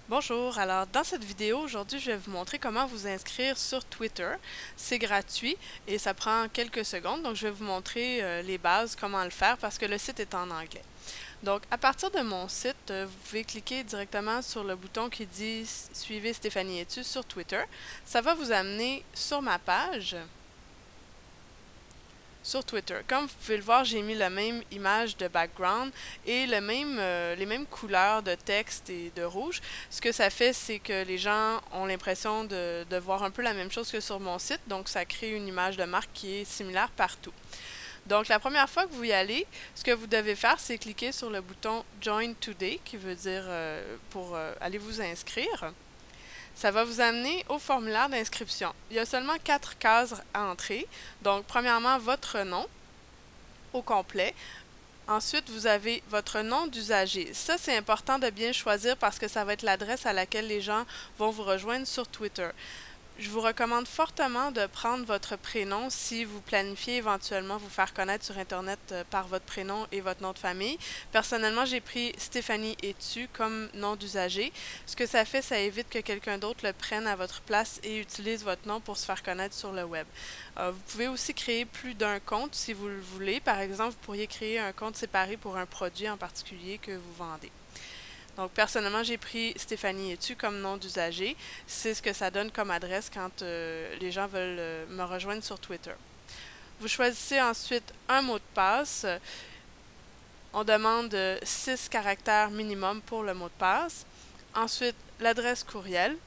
Bonjour, alors dans cette vidéo, aujourd'hui, je vais vous montrer comment vous inscrire sur Twitter. C'est gratuit et ça prend quelques secondes, donc je vais vous montrer les bases, comment le faire parce que le site est en anglais. Donc, à partir de mon site, vous pouvez cliquer directement sur le bouton qui dit Suivez Stéphanie Etu sur Twitter. Ça va vous amener sur ma page sur Twitter. Comme vous pouvez le voir, j'ai mis la même image de background et les mêmes couleurs de texte et de rouge. Ce que ça fait, c'est que les gens ont l'impression de voir un peu la même chose que sur mon site, donc ça crée une image de marque qui est similaire partout. Donc, la première fois que vous y allez, ce que vous devez faire, c'est cliquer sur le bouton Join Today, qui veut dire pour aller vous inscrire. Ça va vous amener au formulaire d'inscription. Il y a seulement 4 cases à entrer. Donc, premièrement, votre nom au complet. Ensuite, vous avez votre nom d'usager. Ça, c'est important de bien choisir parce que ça va être l'adresse à laquelle les gens vont vous rejoindre sur Twitter. Je vous recommande fortement de prendre votre prénom si vous planifiez éventuellement vous faire connaître sur Internet par votre prénom et votre nom de famille. Personnellement, j'ai pris Stéphanie Etu comme nom d'usager. Ce que ça fait, ça évite que quelqu'un d'autre le prenne à votre place et utilise votre nom pour se faire connaître sur le web. Vous pouvez aussi créer plus d'un compte si vous le voulez. Par exemple, vous pourriez créer un compte séparé pour un produit en particulier que vous vendez. Donc, personnellement, j'ai pris Stéphanie Etu comme nom d'usager. C'est ce que ça donne comme adresse quand les gens veulent me rejoindre sur Twitter. Vous choisissez ensuite un mot de passe. On demande 6 caractères minimum pour le mot de passe. Ensuite, l'adresse courriel.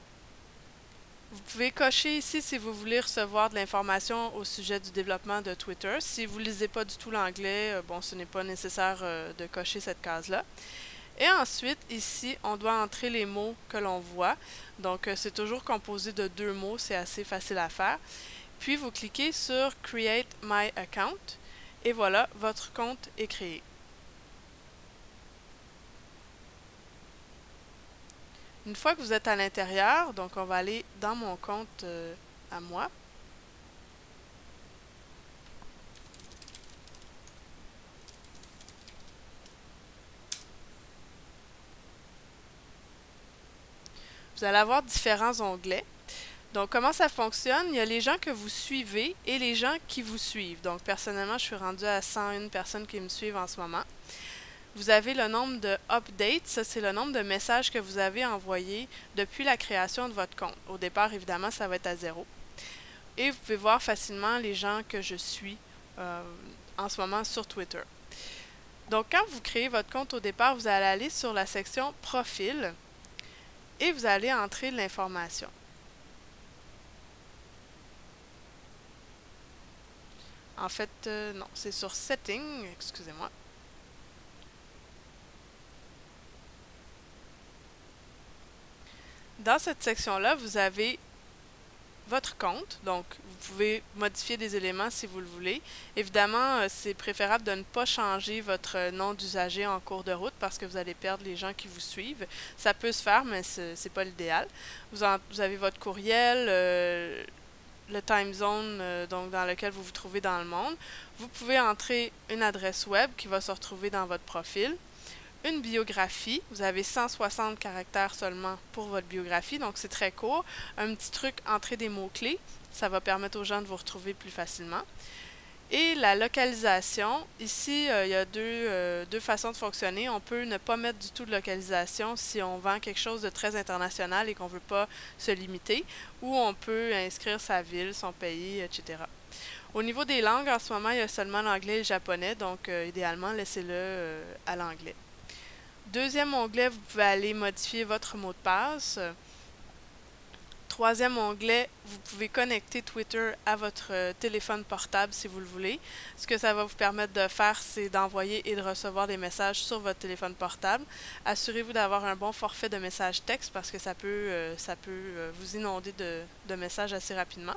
Vous pouvez cocher ici si vous voulez recevoir de l'information au sujet du développement de Twitter. Si vous ne lisez pas du tout l'anglais, bon, ce n'est pas nécessaire de cocher cette case-là. Et ensuite, ici, on doit entrer les mots que l'on voit. Donc, c'est toujours composé de 2 mots, c'est assez facile à faire. Puis, vous cliquez sur Create My Account et voilà, votre compte est créé. Une fois que vous êtes à l'intérieur, donc on va aller dans mon compte à moi. Vous allez avoir différents onglets. Donc, comment ça fonctionne? Il y a les gens que vous suivez et les gens qui vous suivent. Donc, personnellement, je suis rendue à 101 personnes qui me suivent en ce moment. Vous avez le nombre de updates, ça c'est le nombre de messages que vous avez envoyés depuis la création de votre compte. Au départ, évidemment, ça va être à 0. Et vous pouvez voir facilement les gens que je suis en ce moment sur Twitter. Donc, quand vous créez votre compte au départ, vous allez aller sur la section Profil et vous allez entrer de l'information. En fait, non, c'est sur Settings, excusez-moi. Dans cette section-là, vous avez votre compte, donc vous pouvez modifier des éléments si vous le voulez. Évidemment, c'est préférable de ne pas changer votre nom d'usager en cours de route parce que vous allez perdre les gens qui vous suivent. Ça peut se faire, mais c'est pas l'idéal. Vous avez votre courriel, le time zone donc dans lequel vous vous trouvez dans le monde. Vous pouvez entrer une adresse web qui va se retrouver dans votre profil. Une biographie, vous avez 160 caractères seulement pour votre biographie, donc c'est très court. Un petit truc, entrer des mots-clés, ça va permettre aux gens de vous retrouver plus facilement. Et la localisation, ici, il y a deux façons de fonctionner. On peut ne pas mettre du tout de localisation si on vend quelque chose de très international et qu'on ne veut pas se limiter, ou on peut inscrire sa ville, son pays, etc. Au niveau des langues, en ce moment, il y a seulement l'anglais et le japonais, donc idéalement, laissez-le à l'anglais. Deuxième onglet, vous pouvez aller modifier votre mot de passe. Troisième onglet, vous pouvez connecter Twitter à votre téléphone portable si vous le voulez. Ce que ça va vous permettre de faire, c'est d'envoyer et de recevoir des messages sur votre téléphone portable. Assurez-vous d'avoir un bon forfait de messages texte parce que ça peut vous inonder de messages assez rapidement.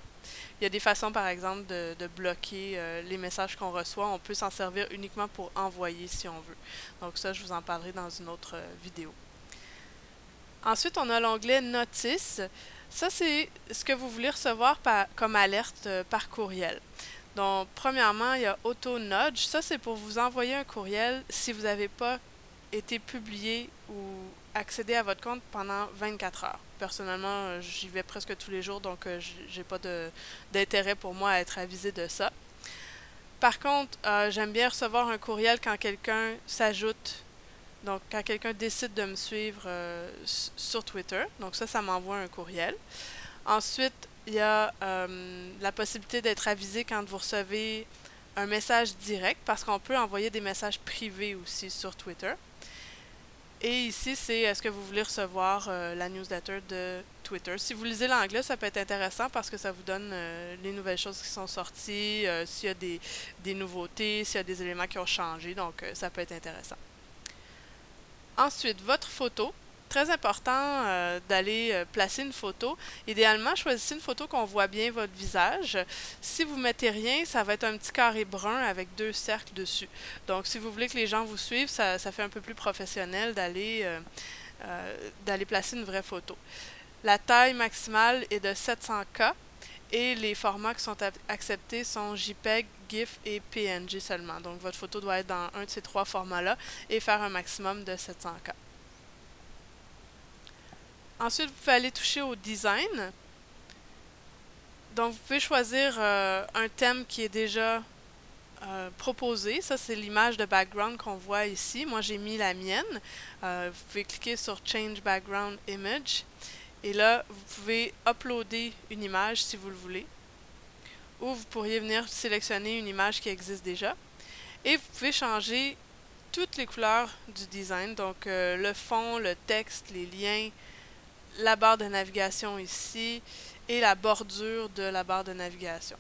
Il y a des façons, par exemple, de bloquer les messages qu'on reçoit. On peut s'en servir uniquement pour envoyer si on veut. Donc ça, je vous en parlerai dans une autre vidéo. Ensuite, on a l'onglet Notices. Ça, c'est ce que vous voulez recevoir comme alerte par courriel. Donc, premièrement, il y a Auto Nudge. Ça, c'est pour vous envoyer un courriel si vous n'avez pas été publié ou accéder à votre compte pendant 24 heures. Personnellement, j'y vais presque tous les jours, donc j'ai pas d'intérêt pour moi à être avisé de ça. Par contre, j'aime bien recevoir un courriel quand quelqu'un s'ajoute, donc quand quelqu'un décide de me suivre sur Twitter. Donc ça m'envoie un courriel. Ensuite, il y a la possibilité d'être avisé quand vous recevez un message direct, parce qu'on peut envoyer des messages privés aussi sur Twitter. Et ici, c'est est-ce que vous voulez recevoir la newsletter de Twitter. Si vous lisez l'anglais, ça peut être intéressant parce que ça vous donne les nouvelles choses qui sont sorties, s'il y a des nouveautés, s'il y a des éléments qui ont changé, donc ça peut être intéressant. Ensuite, votre photo. Très important d'aller placer une photo. Idéalement, choisissez une photo qu'on voit bien votre visage. Si vous mettez rien, ça va être un petit carré brun avec 2 cercles dessus. Donc, si vous voulez que les gens vous suivent, ça fait un peu plus professionnel d'aller placer une vraie photo. La taille maximale est de 700K et les formats qui sont acceptés sont JPEG, GIF et PNG seulement. Donc, votre photo doit être dans un de ces 3 formats-là et faire un maximum de 700K. Ensuite, vous pouvez aller toucher au design. Donc, vous pouvez choisir un thème qui est déjà proposé. Ça, c'est l'image de background qu'on voit ici. Moi, j'ai mis la mienne. Vous pouvez cliquer sur Change Background Image. Et là, vous pouvez uploader une image si vous le voulez. Ou vous pourriez venir sélectionner une image qui existe déjà. Et vous pouvez changer toutes les couleurs du design. Donc, le fond, le texte, les liens, la barre de navigation ici et la bordure de la barre de navigation.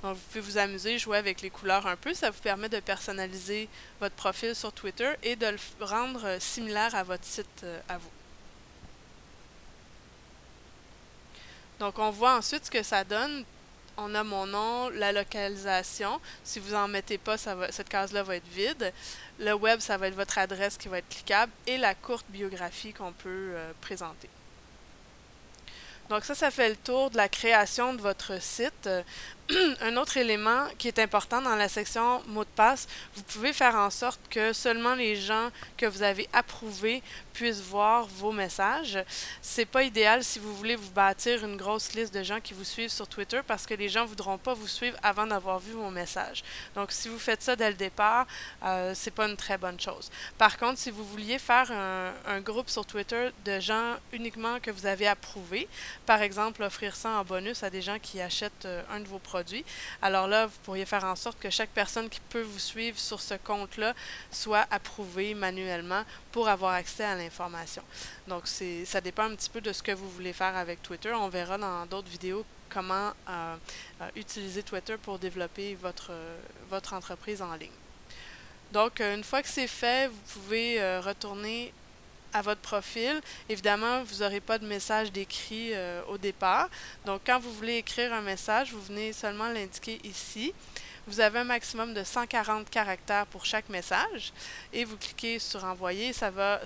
Donc, vous pouvez vous amuser, jouer avec les couleurs un peu. Ça vous permet de personnaliser votre profil sur Twitter et de le rendre similaire à votre site à vous. Donc, on voit ensuite ce que ça donne. On a mon nom, la localisation. Si vous n'en mettez pas, cette case-là va être vide. Le web, ça va être votre adresse qui va être cliquable et la courte biographie qu'on peut présenter. Donc ça fait le tour de la création de votre site. Un autre élément qui est important dans la section mots de passe, vous pouvez faire en sorte que seulement les gens que vous avez approuvés puissent voir vos messages. C'est pas idéal si vous voulez vous bâtir une grosse liste de gens qui vous suivent sur Twitter parce que les gens ne voudront pas vous suivre avant d'avoir vu vos messages. Donc si vous faites ça dès le départ, c'est pas une très bonne chose. Par contre, si vous vouliez faire un groupe sur Twitter de gens uniquement que vous avez approuvés, par exemple offrir ça en bonus à des gens qui achètent un de vos produits, alors là, vous pourriez faire en sorte que chaque personne qui peut vous suivre sur ce compte-là soit approuvée manuellement pour avoir accès à l'information. Donc, ça dépend un petit peu de ce que vous voulez faire avec Twitter. On verra dans d'autres vidéos comment utiliser Twitter pour développer votre entreprise en ligne. Donc, une fois que c'est fait, vous pouvez retourner à votre profil. Évidemment, vous n'aurez pas de message décrit au départ. Donc, quand vous voulez écrire un message, vous venez seulement l'indiquer ici. Vous avez un maximum de 140 caractères pour chaque message et vous cliquez sur Envoyer, ça va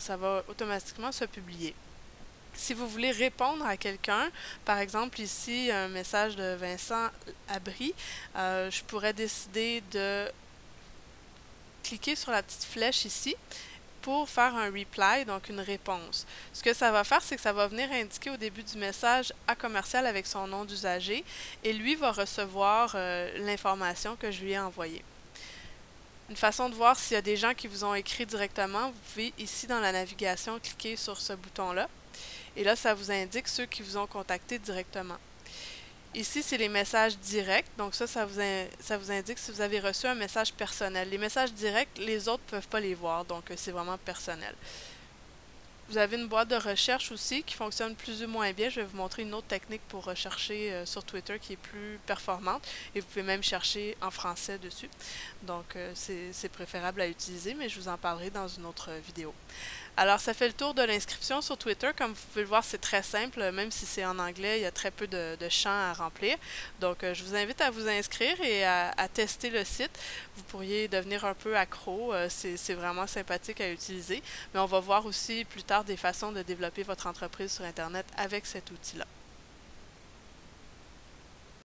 automatiquement se publier. Si vous voulez répondre à quelqu'un, par exemple ici, un message de Vincent Abri, je pourrais décider de cliquer sur la petite flèche ici pour faire un reply, donc une réponse. Ce que ça va faire, c'est que ça va venir indiquer au début du message à commercial avec son nom d'usager et lui va recevoir l'information que je lui ai envoyée. Une façon de voir s'il y a des gens qui vous ont écrit directement, vous pouvez ici dans la navigation cliquer sur ce bouton-là et là, ça vous indique ceux qui vous ont contacté directement. Ici, c'est les messages directs. Donc ça vous indique si vous avez reçu un message personnel. Les messages directs, les autres ne peuvent pas les voir. Donc, c'est vraiment personnel. Vous avez une boîte de recherche aussi qui fonctionne plus ou moins bien. Je vais vous montrer une autre technique pour rechercher sur Twitter qui est plus performante. Et vous pouvez même chercher en français dessus. Donc, c'est préférable à utiliser, mais je vous en parlerai dans une autre vidéo. Alors, ça fait le tour de l'inscription sur Twitter. Comme vous pouvez le voir, c'est très simple. Même si c'est en anglais, il y a très peu de champs à remplir. Donc, je vous invite à vous inscrire et à tester le site. Vous pourriez devenir un peu accro. C'est vraiment sympathique à utiliser. Mais on va voir aussi plus tard des façons de développer votre entreprise sur Internet avec cet outil-là.